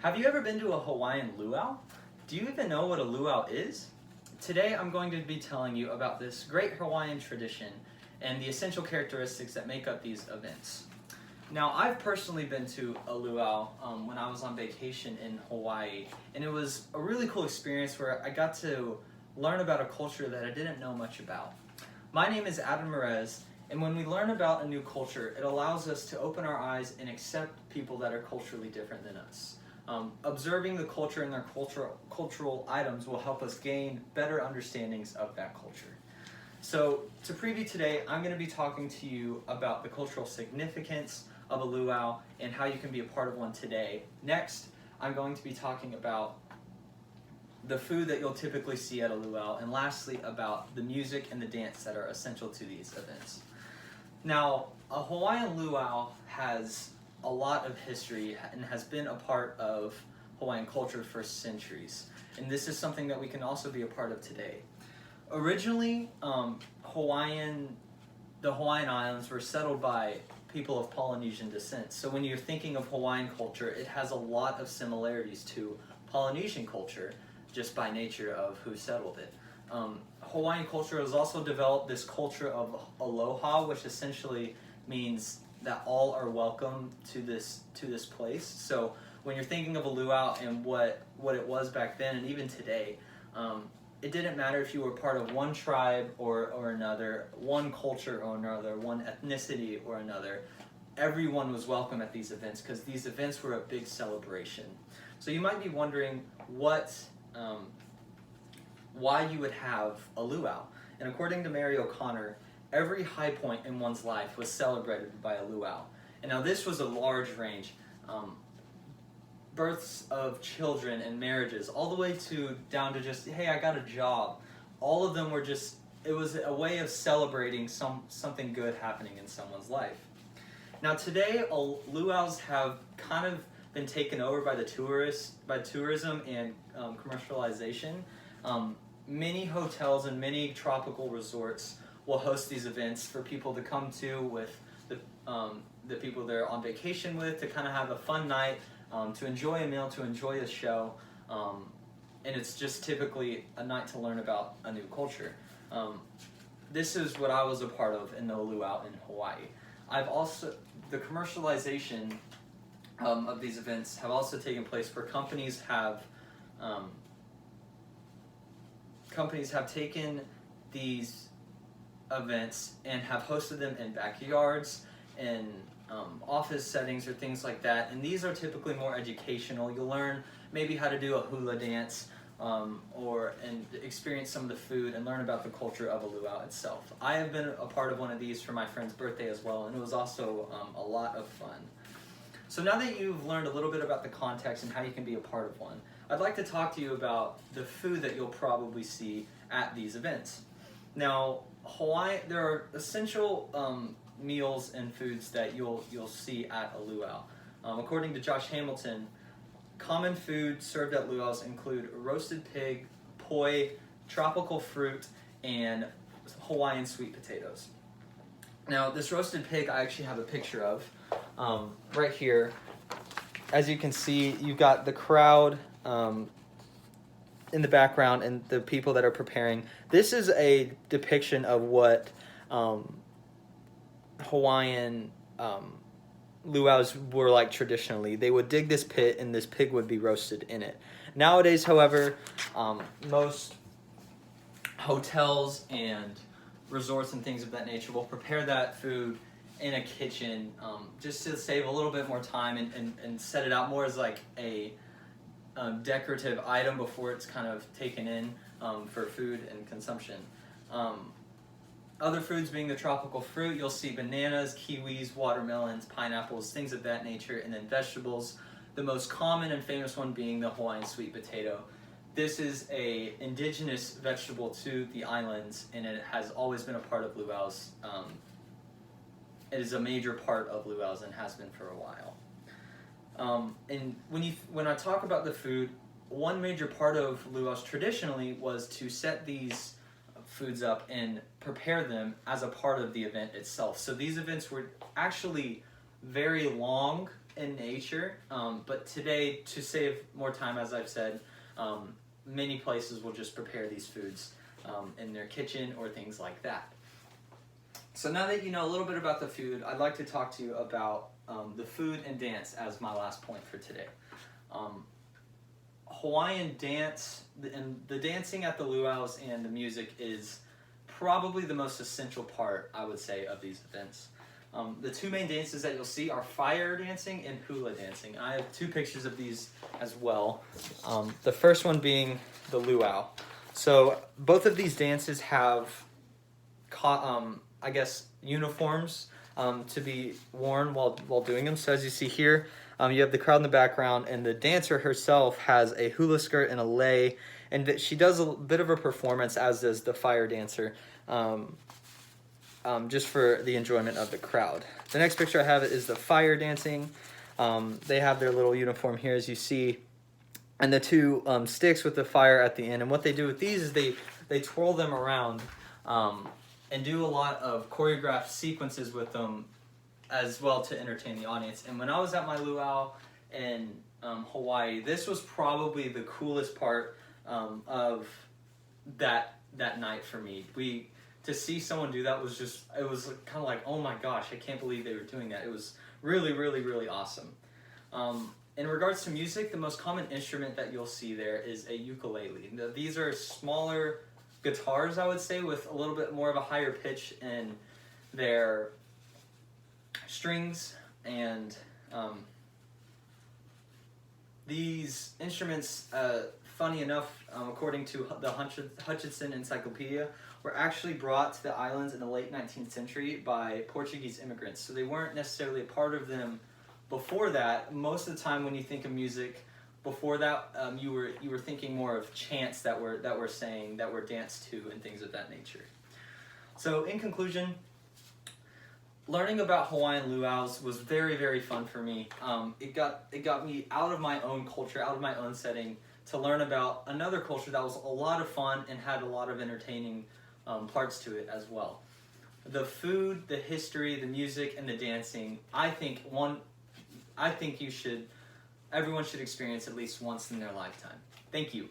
Have you ever been to a Hawaiian luau? Do you even know what a luau is? Today I'm going to be telling you about this great Hawaiian tradition and the essential characteristics that make up these events. Now, I've personally been to a luau when I was on vacation in Hawaii, and it was a really cool experience where I got to learn about a culture that I didn't know much about. My name is Marez, and when we learn about a new culture, it allows us to open our eyes and accept people that are culturally different than us. Observing the culture and their cultural items will help us gain better understandings of that culture. So to preview today, I'm going to be talking to you about the cultural significance of a luau and how you can be a part of one today. Next, I'm going to be talking about the food that you'll typically see at a luau, and lastly about the music and the dance that are essential to these events. Now, a Hawaiian luau has a lot of history and has been a part of Hawaiian culture for centuries, and this is something that we can also be a part of today. Originally, the Hawaiian Islands were settled by people of Polynesian descent. So when you're thinking of Hawaiian culture, it has a lot of similarities to Polynesian culture just by nature of who settled it. Hawaiian culture has also developed this culture of aloha, which essentially means that all are welcome to this place. So when you're thinking of a luau and what it was back then and even today, it didn't matter if you were part of one tribe or another, one culture or another, one ethnicity or another. Everyone was welcome at these events because these events were a big celebration. So you might be wondering why you would have a luau. And according to Mary O'Connor, every high point in one's life was celebrated by a luau. And now this was a large range. Births of children and marriages, all the way down to just, hey, I got a job. All of them were just, it was a way of celebrating something good happening in someone's life. Now today, luaus have kind of been taken over by tourism and commercialization. Many hotels and many tropical resorts will host these events for people to come to with the people they're on vacation with, to kind of have a fun night, to enjoy a meal, to enjoy a show, and it's just typically a night to learn about a new culture. This is what I was a part of in the luau in Hawaii. The commercialization of these events have also taken place where companies have taken these events and have hosted them in backyards and office settings or things like that, and these are typically more educational. You'll learn maybe how to do a hula dance and experience some of the food and learn about the culture of a luau itself. I have been a part of one of these for my friend's birthday as well, and it was also a lot of fun. So now that you've learned a little bit about the context and how you can be a part of one, I'd like to talk to you about the food that you'll probably see at these events. Now, there are essential meals and foods that you'll see at a luau. According to Josh Hamilton, common food served at luaus include roasted pig, poi, tropical fruit, and Hawaiian sweet potatoes. Now, this roasted pig I actually have a picture of right here. As you can see, you've got the crowd in the background and the people that are preparing. This is a depiction of what Hawaiian luaus were like traditionally. They would dig this pit and this pig would be roasted in it. Nowadays, however, most hotels and resorts and things of that nature will prepare that food in a kitchen just to save a little bit more time and set it out more as like a decorative item before it's kind of taken in for food and consumption. Other foods being the tropical fruit, you'll see bananas, kiwis, watermelons, pineapples, things of that nature, and then vegetables. The most common and famous one being the Hawaiian sweet potato. This is an indigenous vegetable to the islands, and it has always been a part of luaus. It is a major part of luaus and has been for a while. And when I talk about the food, one major part of luaus traditionally was to set these foods up and prepare them as a part of the event itself. So these events were actually very long in nature, but today, to save more time, as I've said, many places will just prepare these foods in their kitchen or things like that. So now that you know a little bit about the food, I'd like to talk to you about the food and dance as my last point for today. Hawaiian dance, and the dancing at the luau's and the music is probably the most essential part, I would say, of these events. The two main dances that you'll see are fire dancing and hula dancing. I have two pictures of these as well. The first one being the luau. So both of these dances have, I guess, uniforms to be worn while doing them. So as you see here, you have the crowd in the background, and the dancer herself has a hula skirt and a lei, and she does a bit of a performance, as does the fire dancer, just for the enjoyment of the crowd. The next picture I have is the fire dancing. They have their little uniform here, as you see, and the two sticks with the fire at the end. And what they do with these is they twirl them around and do a lot of choreographed sequences with them as well to entertain the audience. And when I was at my luau in Hawaii, this was probably the coolest part of that night for me. To see someone do that was it was kind of like, oh my gosh, I can't believe they were doing that. It was really, really, really awesome. In regards to music, the most common instrument that you'll see there is a ukulele. These are smaller guitars, I would say, with a little bit more of a higher pitch in their strings, and these instruments, funny enough, according to the Hutchinson Encyclopedia, were actually brought to the islands in the late 19th century by Portuguese immigrants. So they weren't necessarily a part of them before that. Most of the time when you think of music before that, you were thinking more of chants that were danced to and things of that nature. So in conclusion, learning about Hawaiian luau's was very, very fun for me. It got me out of my own culture, out of my own setting, to learn about another culture that was a lot of fun and had a lot of entertaining parts to it as well. The food, the history, the music, and the dancing, I think everyone should experience at least once in their lifetime. Thank you.